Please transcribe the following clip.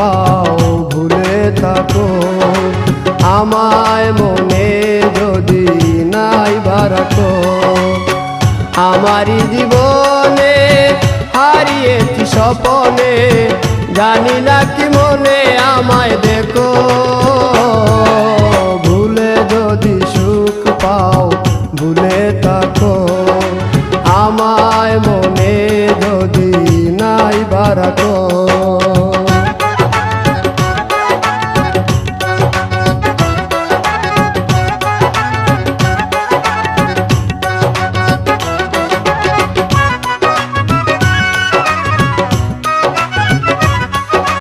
পাও ভুলে থাকো আমায় মনে যদি নাই বারাকো। আমারই জীবনে হারিয়েছি স্বপনে, জানি না কি মনে আমায় দেখো।